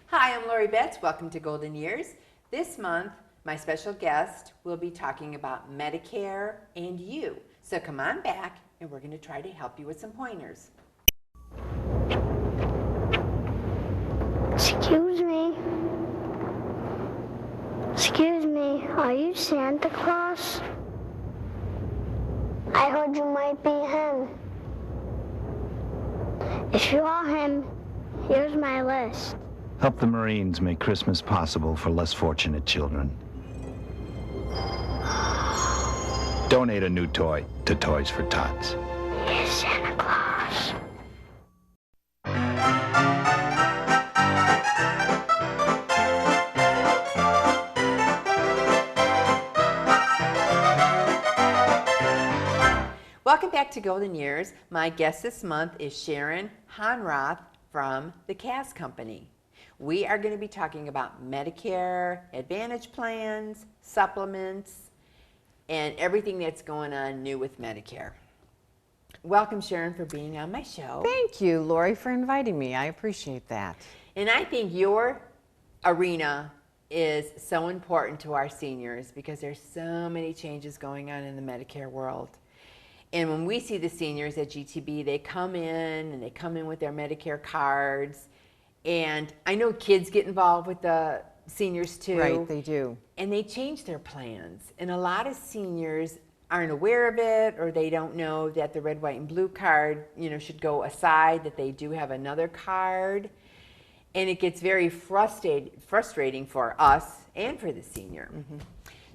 Hi, I'm Lori Betts. Welcome to Golden Years. This month, my special guest will be talking about Medicare and you. So come on back and we're going to try to help you with some pointers. Excuse me. Excuse me, are you Santa Claus? I heard you might be him. If you are him, here's my list. Help the Marines make Christmas possible for less fortunate children. Donate a new toy to Toys for Tots. Here's Santa Claus. Welcome back to Golden Years. My guest this month is Sharon Horiroth from the Cass Company. We are going to be talking about Medicare, Advantage plans, supplements, and everything that's going on new with Medicare. Welcome, Sharon, for being on my show. Thank you, Lori, for inviting me. I appreciate that. And I think your arena is so important to our seniors because there's so many changes going on in the Medicare world. And when we see the seniors at GTB, they come in with their Medicare cards. And I know kids get involved with the seniors too. Right, they do. And they change their plans. And a lot of seniors aren't aware of it, or they don't know that the red, white, and blue card, should go aside, that they do have another card. And it gets very frustrating for us and for the senior. Mm-hmm.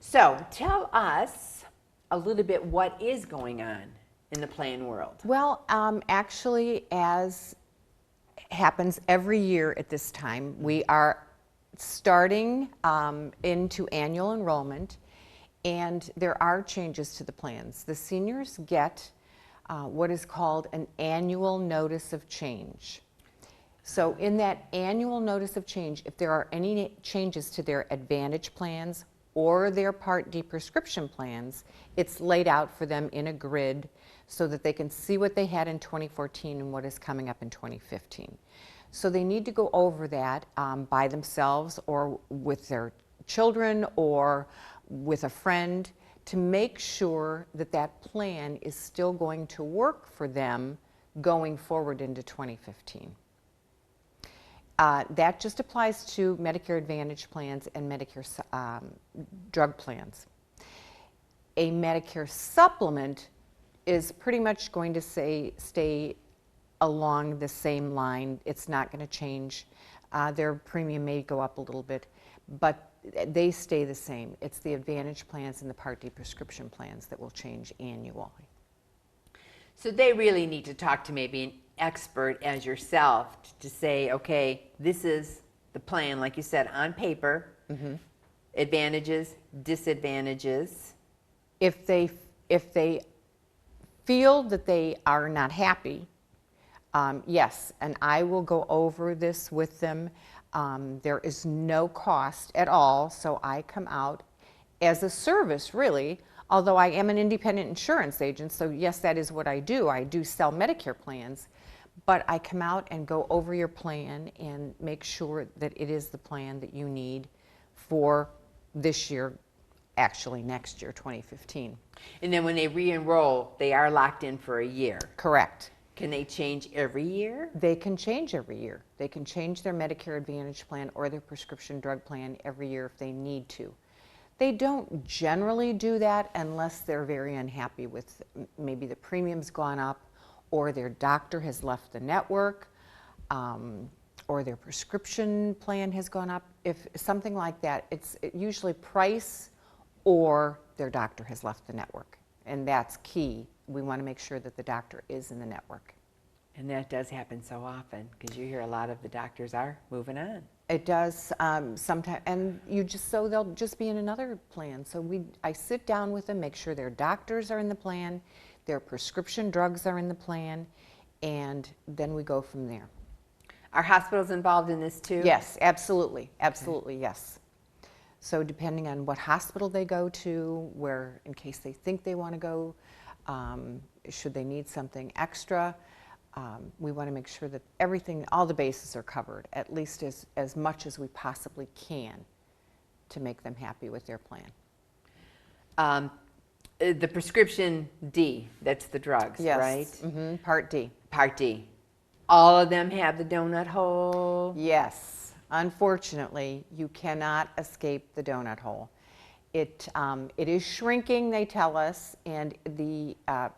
So tell us a little bit what is going on in the plan world. Well, actually, as happens every year at this time, we are starting into annual enrollment, and there are changes to the plans. The seniors get what is called an annual notice of change. So in that annual notice of change, if there are any changes to their Advantage plans or their Part D prescription plans, it's laid out for them in a grid so that they can see what they had in 2014 and what is coming up in 2015. So they need to go over that by themselves or with their children or with a friend to make sure that that plan is still going to work for them going forward into 2015. That just applies to Medicare Advantage plans and Medicare drug plans. A Medicare supplement is pretty much going to stay along the same line. It's not going to change. Their premium may go up a little bit, but they stay the same. It's the Advantage plans and the Part D prescription plans that will change annually. So they really need to talk to maybe an expert as yourself to say, okay, this is the plan, like you said, on paper, mm-hmm. Advantages, disadvantages. If they feel that they are not happy, yes, and I will go over this with them. There is no cost at all, so I come out as a service, really, although I am an independent insurance agent, so yes, that is what I do. I do sell Medicare plans, but I come out and go over your plan and make sure that it is the plan that you need for this year, actually next year, 2015. And then when they re-enroll, they are locked in for a year. Correct. Can they change every year? They can change every year. They can change their Medicare Advantage plan or their prescription drug plan every year if they need to. They don't generally do that unless they're very unhappy with maybe the premium's gone up or their doctor has left the network or their prescription plan has gone up. If something like that, it's usually price or their doctor has left the network. And that's key. We want to make sure that the doctor is in the network. And that does happen so often because you hear a lot of the doctors are moving on. It does sometimes, and so they'll just be in another plan. So I sit down with them, make sure their doctors are in the plan, their prescription drugs are in the plan, and then we go from there. Are hospitals involved in this too? Yes, absolutely, absolutely, okay. Yes. So depending on what hospital they go to, where in case they think they want to go, should they need something extra, we want to make sure that everything, all the bases are covered, at least as much as we possibly can to make them happy with their plan. The prescription D, that's the drugs, Yes. right? Mm-hmm. Part D. Part D. All of them have the donut hole? Yes. Unfortunately, you cannot escape the donut hole. It is shrinking, they tell us, and the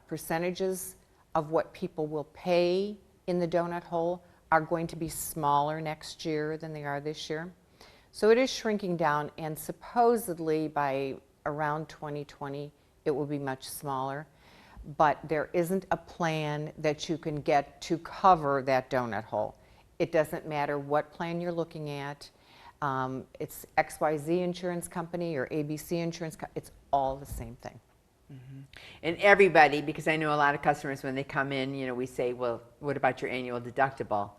percentages of what people will pay in the donut hole are going to be smaller next year than they are this year. So it is shrinking down, and supposedly by around 2020, it will be much smaller. But there isn't a plan that you can get to cover that donut hole. It doesn't matter what plan you're looking at. It's XYZ insurance company or ABC insurance company. It's all the same thing. Mm-hmm. And everybody, because I know a lot of customers when they come in, you know, we say, well, what about your annual deductible?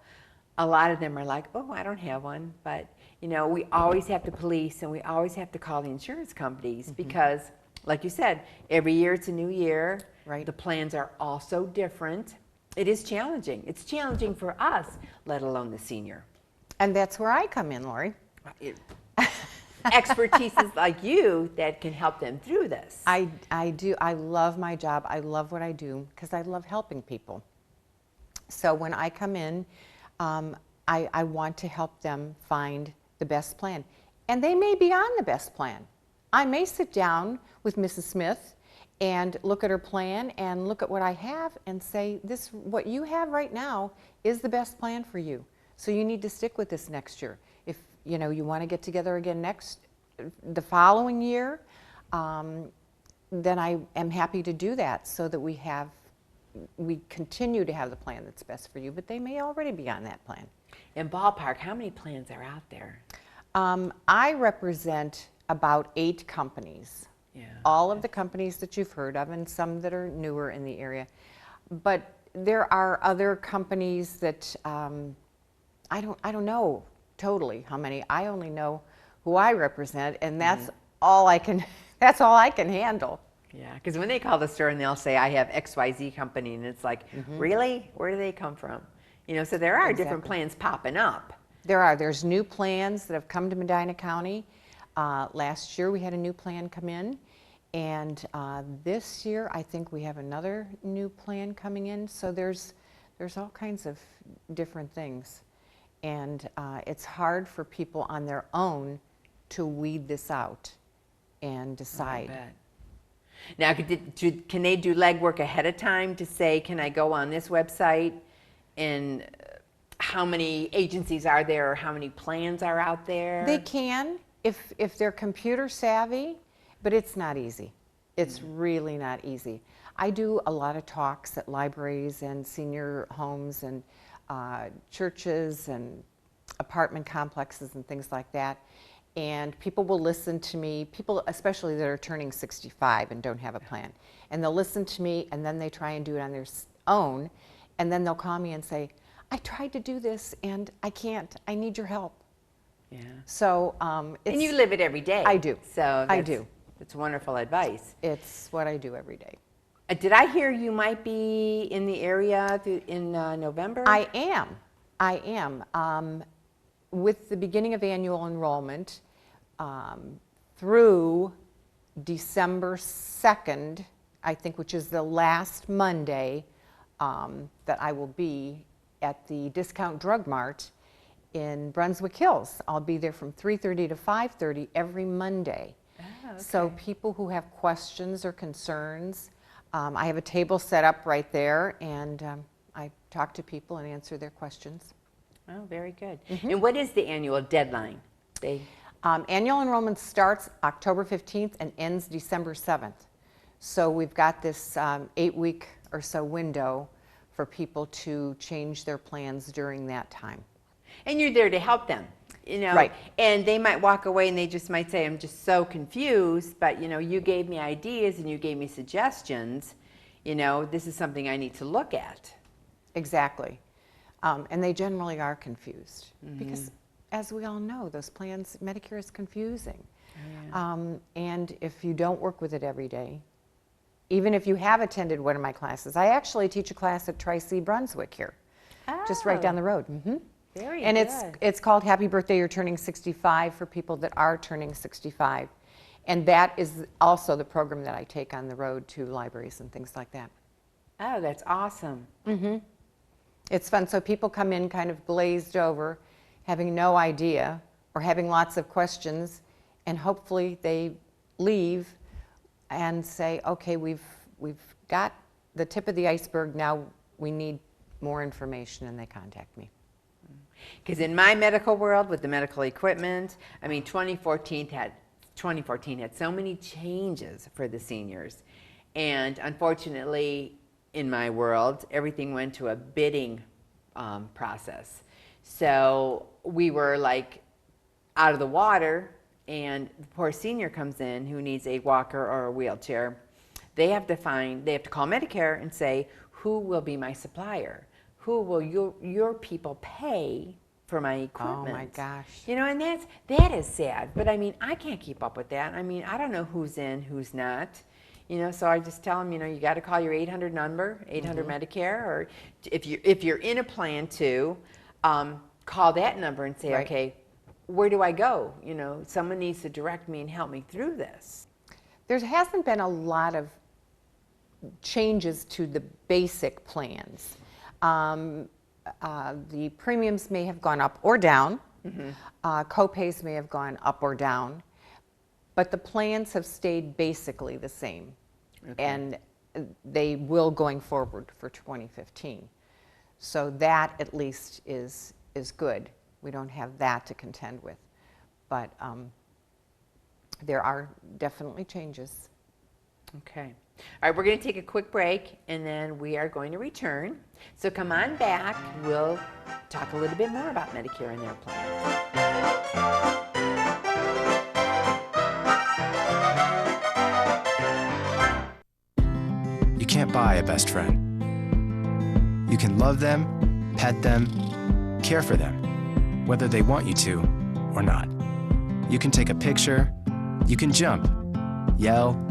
A lot of them are like, oh, I don't have one. But, you know, we always have to police and we always have to call the insurance companies because, like you said, every year it's a new year. Right. The plans are also different. It is challenging. It's challenging for us, let alone the senior. And that's where I come in, Lori. Expertise is like you that can help them through this. I do. I love my job. I love what I do because I love helping people. So when I come in, I want to help them find the best plan. And they may be on the best plan. I may sit down with Mrs. Smith and look at her plan and look at what I have and say, this, what you have right now is the best plan for you. So you need to stick with this next year. If you know you want to get together again the following year, then I am happy to do that so that we continue to have the plan that's best for you, but they may already be on that plan. In ballpark, how many plans are out there? I represent about 8 companies. Yeah. All of the companies that you've heard of and some that are newer in the area. But there are other companies that I don't know totally how many. I only know who I represent, and that's all I can handle. Yeah, because when they call the store and they'll say, I have XYZ company, and it's like, really? Where do they come from? You know, so there are different plans popping up. There's new plans that have come to Medina County. Last year we had a new plan come in, and this year I think we have another new plan coming in. So there's all kinds of different things, and it's hard for people on their own to weed this out and decide. I bet. Now, can they do legwork ahead of time to say, can I go on this website and how many agencies are there or how many plans are out there? They can if they're computer savvy, but it's not easy. It's really not easy. I do a lot of talks at libraries and senior homes and churches and apartment complexes and things like that. And people will listen to me, people especially that are turning 65 and don't have a plan. And they'll listen to me and then they try and do it on their own. And then they'll call me and say, I tried to do this and I can't, I need your help. Yeah. So and you live it every day. I do. So I do. It's wonderful advice. It's what I do every day. Did I hear you might be in the area in November? I am. With the beginning of annual enrollment through December 2nd, I think, which is the last Monday that I will be at the Discount Drug Mart in Brunswick Hills. I'll be there from 3:30 to 5:30 every Monday. Oh, okay. So people who have questions or concerns, I have a table set up right there, and I talk to people and answer their questions. Oh, very good. And what is the annual deadline? Annual enrollment starts October 15th and ends December 7th. So we've got this 8-week or so window for people to change their plans during that time. And you're there to help them, you know. Right. And they might walk away and they just might say, I'm just so confused, but you know, you gave me ideas and you gave me suggestions. You know, this is something I need to look at. Exactly. And they generally are confused because, as we all know, those plans, Medicare is confusing. Yeah. And if you don't work with it every day, even if you have attended one of my classes. I actually teach a class at Tri-C Brunswick here, just right down the road. Very And good. it's called Happy Birthday, You're Turning 65 for people that are turning 65. And that is also the program that I take on the road to libraries and things like that. Oh, that's awesome. It's fun. So people come in kind of glazed over, having no idea or having lots of questions, and hopefully they leave and say, okay, we've got the tip of the iceberg, now we need more information, and they contact me. Because in my medical world with the medical equipment, I mean, 2014 had so many changes for the seniors. And unfortunately, in my world, everything went to a bidding process. So we were like out of the water, and the poor senior comes in who needs a walker or a wheelchair. They have to call Medicare and say, who will be my supplier? Who will your people pay for my equipment? Oh my gosh. You know, and that is sad. But I mean, I can't keep up with that. I mean, I don't know who's in, who's not. You know, so I just tell them, you know, you got to call your 800 number, 800 Medicare, or if you're in a plan to call that number and say, Right. okay, where do I go? You know, someone needs to direct me and help me through this. There hasn't been a lot of changes to the basic plans. The premiums may have gone up or down. Co-pays may have gone up or down. But the plans have stayed basically the same. And they will going forward for 2015. So that at least is good. We don't have that to contend with. But there are definitely changes. Okay. All right, we're going to take a quick break, and then we are going to return. So come on back. We'll talk a little bit more about Medicare and their plans. You can't buy a best friend. You can love them, pet them, care for them, whether they want you to or not. You can take a picture, you can jump, yell,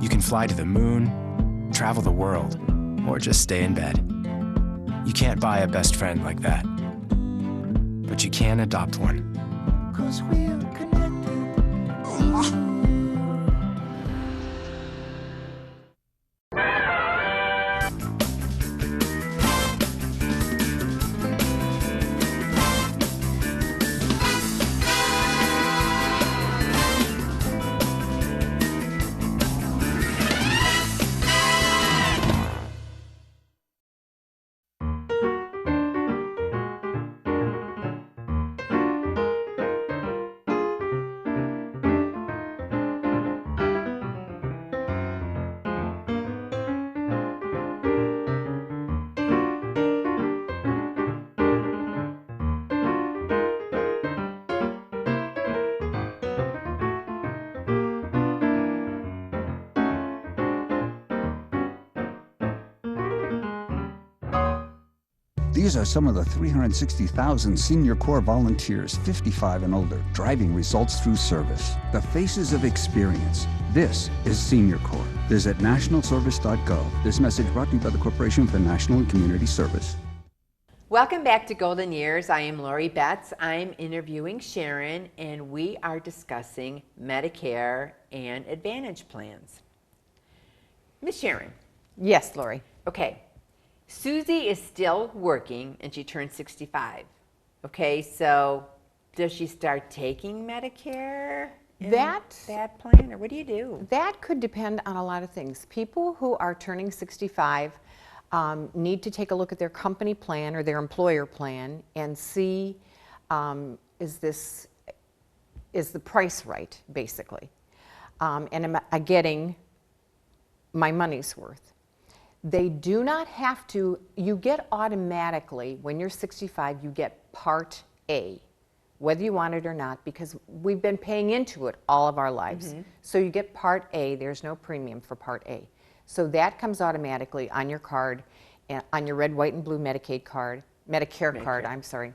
you can fly to the moon, travel the world, or just stay in bed. You can't buy a best friend like that. But you can adopt one. 'Cause we're connected. These are some of the 360,000 Senior Corps volunteers 55 and older driving results through service. The faces of experience. This is Senior Corps. Visit nationalservice.gov. This message brought to you by the Corporation for National and Community Service. Welcome back to Golden Years. I am Lori Betts. I'm interviewing Sharon, and we are discussing Medicare and Advantage plans. Miss Sharon. Yes, Lori. Okay. Susie is still working, and she turned 65. Okay, so does she start taking Medicare in that plan, or what do you do? That could depend on a lot of things. People who are turning 65 need to take a look at their company plan or their employer plan and see is the price right, basically, and am I getting my money's worth? They do not have to. You get automatically, when you're 65, you get Part A, whether you want it or not, because we've been paying into it all of our lives. So you get Part A. There's no premium for Part A. So that comes automatically on your card, on your red, white, and blue Medicaid card, Medicare card, I'm sorry.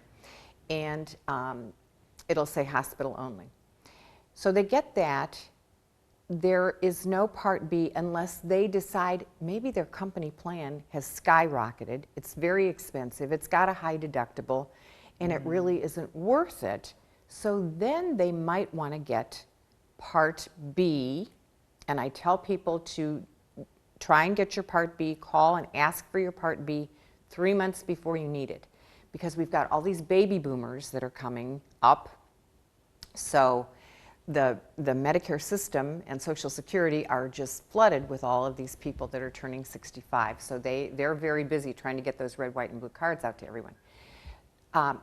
And it'll say hospital only. So they get that, there is no Part B unless they decide maybe their company plan has skyrocketed. It's very expensive. It's got a high deductible, and it really isn't worth it. So then they might want to get Part B, and I tell people to try and get your Part B, call and ask for your Part B 3 months before you need it, because we've got all these baby boomers that are coming up. So the Medicare system and Social Security are just flooded with all of these people that are turning 65. So they're very busy trying to get those red, white, and blue cards out to everyone.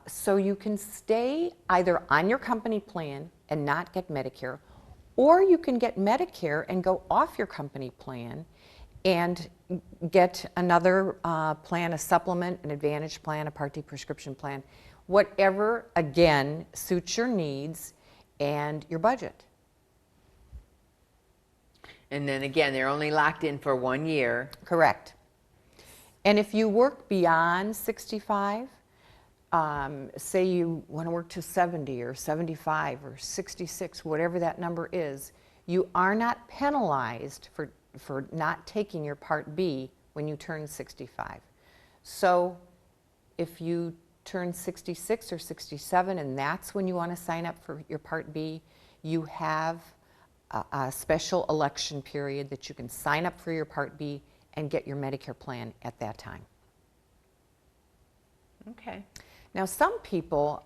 So you can stay either on your company plan and not get Medicare, or you can get Medicare and go off your company plan and get another plan, a supplement, an Advantage plan, a Part D prescription plan, whatever, again, suits your needs and your budget. And then again, they're only locked in for 1 year. Correct. And if you work beyond 65, say you want to work to 70 or 75 or 66, whatever that number is, you are not penalized for not taking your Part B when you turn 65. So if you turn 66 or 67 and that's when you want to sign up for your Part B, you have a special election period that you can sign up for your Part B and get your Medicare plan at that time. Okay. Now, some people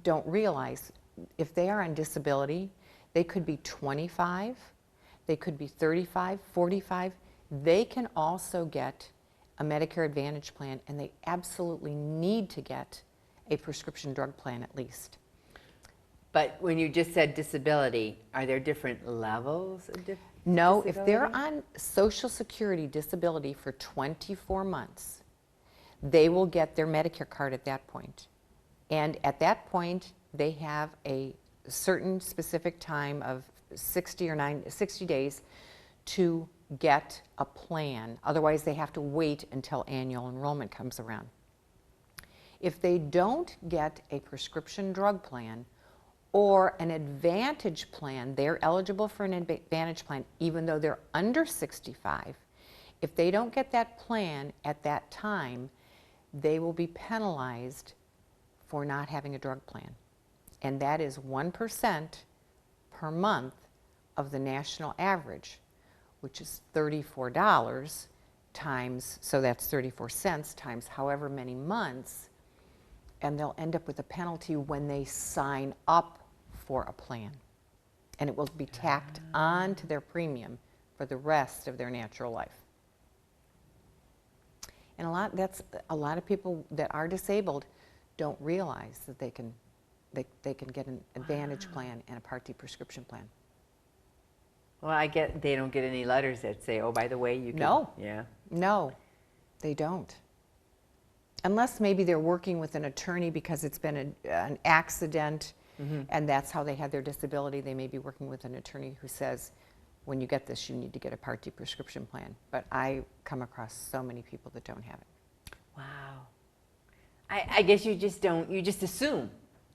don't realize if they are on disability, they could be 25, they could be 35, 45. They can also get a Medicare Advantage plan, and they absolutely need to get a prescription drug plan at least. But when you just said disability, are there different levels of No, disability? if they're on Social Security disability for 24 months, they will get their Medicare card at that point. And at that point, they have a certain specific time of 60 days to get a plan. Otherwise, they have to wait until annual enrollment comes around. If they don't get a prescription drug plan or an Advantage plan, they're eligible for an Advantage plan even though they're under 65. If they don't get that plan at that time, they will be penalized for not having a drug plan. And that is 1% per month of the national average, which is $34 times, so that's 34 cents times however many months, and they'll end up with a penalty when they sign up for a plan. And it will be tacked on to their premium for the rest of their natural life. And a lot of people that are disabled don't realize that they can get an Advantage plan and a Part D prescription plan. Well, I get they don't get any letters that say, oh, by the way, you can. No. Yeah. No, they don't. Unless maybe they're working with an attorney because it's been an accident and that's how they had their disability. They may be working with an attorney who says, when you get this, you need to get a Part D prescription plan. But I come across so many people that don't have it. Wow. I guess you just assume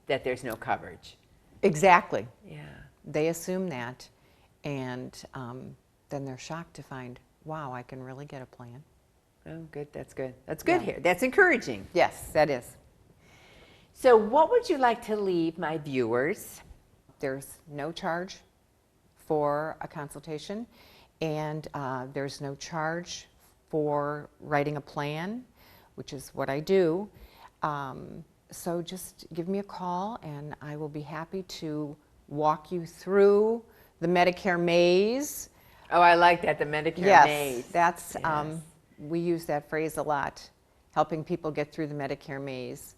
that there's no coverage. Exactly. Yeah. They assume that, and then they're shocked to find, wow, I can really get a plan. Oh, good. That's good. That's good Yeah. here. That's encouraging. Yes, that is. So what would you like to leave my viewers? There's no charge for a consultation, and there's no charge for writing a plan, which is what I do. So just give me a call, and I will be happy to walk you through the Medicare maze. Oh, I like that, the Medicare Yes, maze. that's, Yes. we use that phrase a lot, helping people get through the Medicare maze.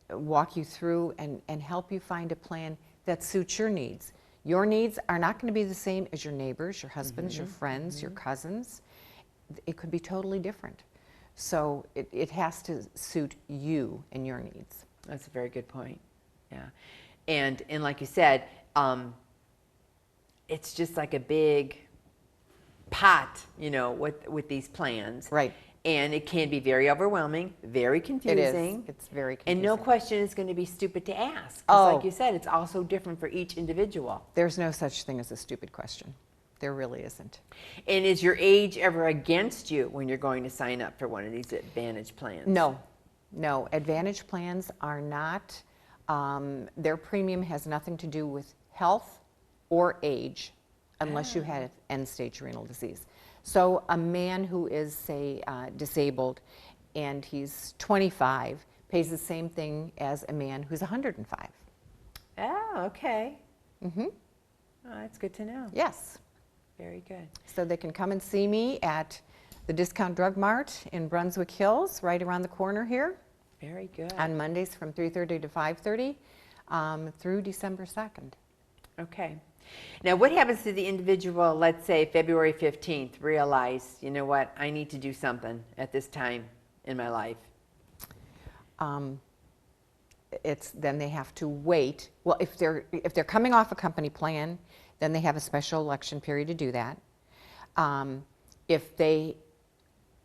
Walk you through and help you find a plan that suits your needs. Your needs are not going to be the same as your neighbors, your husbands, your friends, your cousins. It could be totally different. So it has to suit you and your needs. That's a very good point. Yeah. And like you said, it's just like a big pot, with these plans. Right. And it can be very overwhelming, very It confusing. is. It's very And confusing. no question is going to be stupid to ask. 'Cause Oh. like you said, it's also different for each individual. There's no such thing as a stupid question. There really isn't. And is your age ever against you when you're going to sign up for one of these Advantage plans? No, no. Advantage plans are not, their premium has nothing to do with health or age unless you had end-stage renal disease. So a man who is, say, disabled and he's 25 pays the same thing as a man who's 105. Oh, okay. Mm-hmm. Oh, that's good to know. Yes. Very good. So they can come and see me at the Discount Drug Mart in Brunswick Hills, right around the corner here, Very good. on Mondays from 3:30 to 5:30 through December 2nd. Okay. Now, what happens to the individual, let's say February 15th, realize, you know what, I need to do something at this time in my life? Then they have to wait. Well, if they're coming off a company plan, then they have a special election period to do that. If they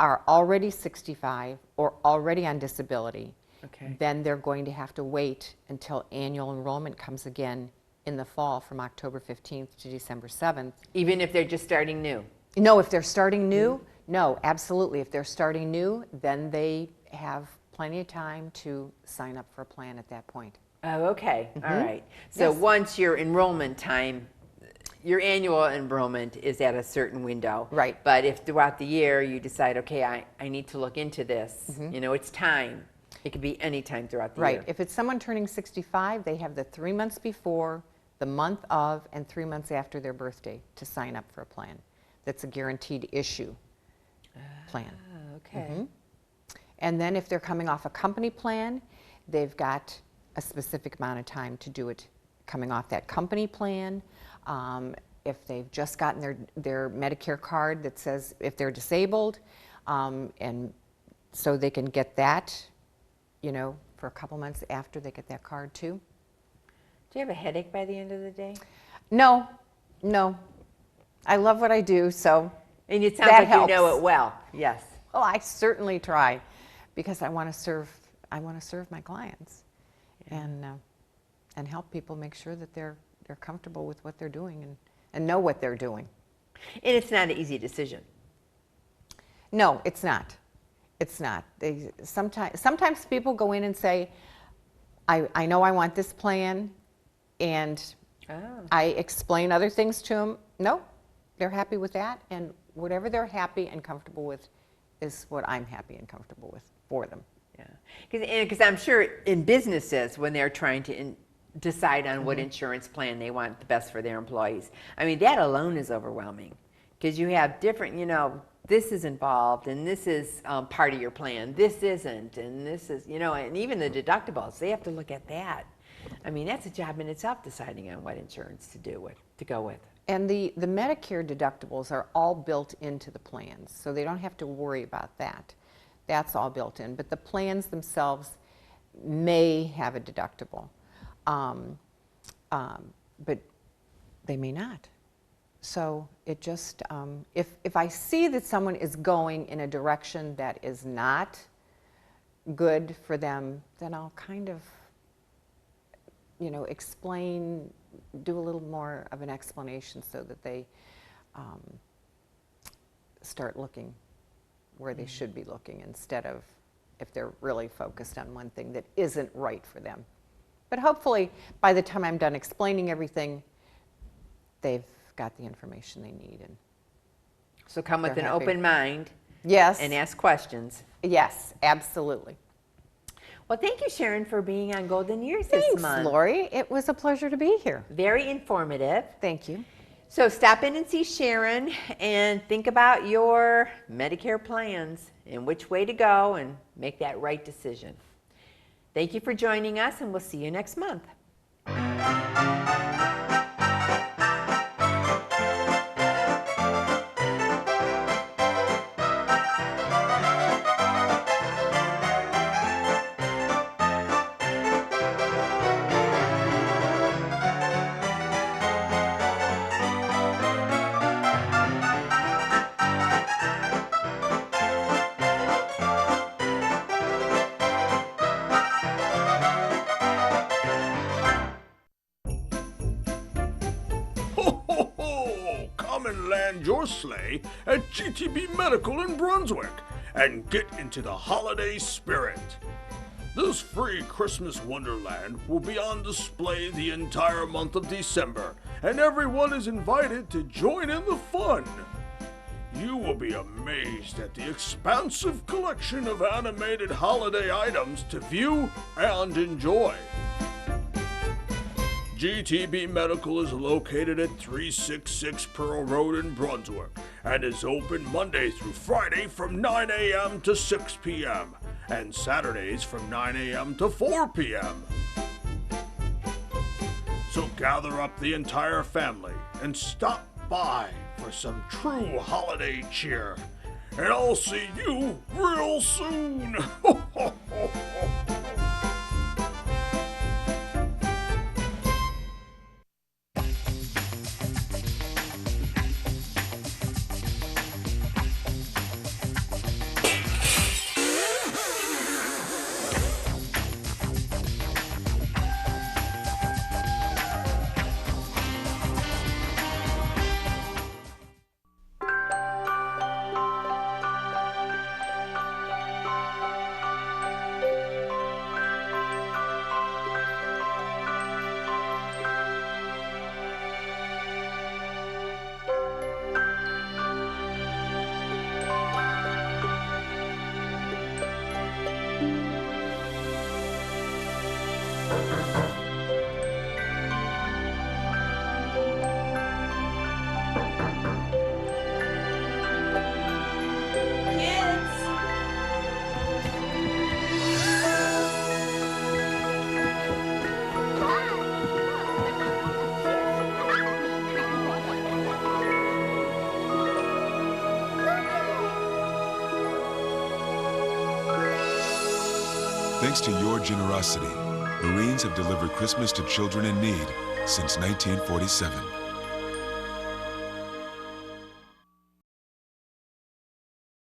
are already 65 or already on disability, Okay. then they're going to have to wait until annual enrollment comes again in the fall from October 15th to December 7th. Even if they're just starting new? No, if they're starting new, no, absolutely. If they're starting new, then they have plenty of time to sign up for a plan at that point. Oh, okay. All right. So Yes. once your enrollment time, your annual enrollment is at a certain window. Right. But if throughout the year you decide, okay, I need to look into this, you know, it's time. It could be any time throughout the Right. year. If it's someone turning 65, they have the 3 months before, the month of, and 3 months after their birthday to sign up for a plan. That's a guaranteed issue plan. Oh, okay. And then if they're coming off a company plan, they've got a specific amount of time to do it coming off that company plan. If they've just gotten their Medicare card that says if they're disabled, and so they can get that, you know, for a couple months after they get that card too. Do you have a headache by the end of the day? No, no. I love what I do, so And it sounds That like you know helps. it well. Yes. oh, I certainly try because I want to serve my clients and help people make sure that they're comfortable with what they're doing and know what they're doing. And it's not an easy decision. No, it's not. It's not. Sometimes people go in and say, I know I want this plan, and I explain other things to them. No, they're happy with that, and whatever they're happy and comfortable with is what I'm happy and comfortable with for them. Yeah. Because I'm sure in businesses, when they're trying to decide on what insurance plan they want the best for their employees, I mean, that alone is overwhelming. Because you have different, you know, this is involved, and this is part of your plan. This isn't, and this is, you know, and even the deductibles, they have to look at that. I mean, that's a job in itself, deciding on what insurance to go with. And the Medicare deductibles are all built into the plans, so they don't have to worry about that. That's all built in. But the plans themselves may have a deductible, but they may not. So it just, if I see that someone is going in a direction that is not good for them, then I'll kind of, you know, explain, do a little more of an explanation so that they start looking where they should be looking instead of if they're really focused on one thing that isn't right for them. But hopefully, by the time I'm done explaining everything, they've got the information they need. And So come with They're an happy. open mind yes, and ask questions. yes, absolutely. Well, thank you, Sharon, for being on Golden Years this Thanks, month. Lori. It was a pleasure to be here. Very informative. Thank you. So stop in and see Sharon and think about your Medicare plans and which way to go and make that right decision. Thank you for joining us, and we'll see you next month. your sleigh at GTB Medical in Brunswick and get into the holiday spirit. This free Christmas wonderland will be on display the entire month of December, and everyone is invited to join in the fun. You will be amazed at the expansive collection of animated holiday items to view and enjoy. GTB Medical is located at 366 Pearl Road in Brunswick and is open Monday through Friday from 9 a.m. to 6 p.m. and Saturdays from 9 a.m. to 4 p.m. So gather up the entire family and stop by for some true holiday cheer. And I'll see you real soon. Thanks to your generosity, Marines have delivered Christmas to children in need since 1947.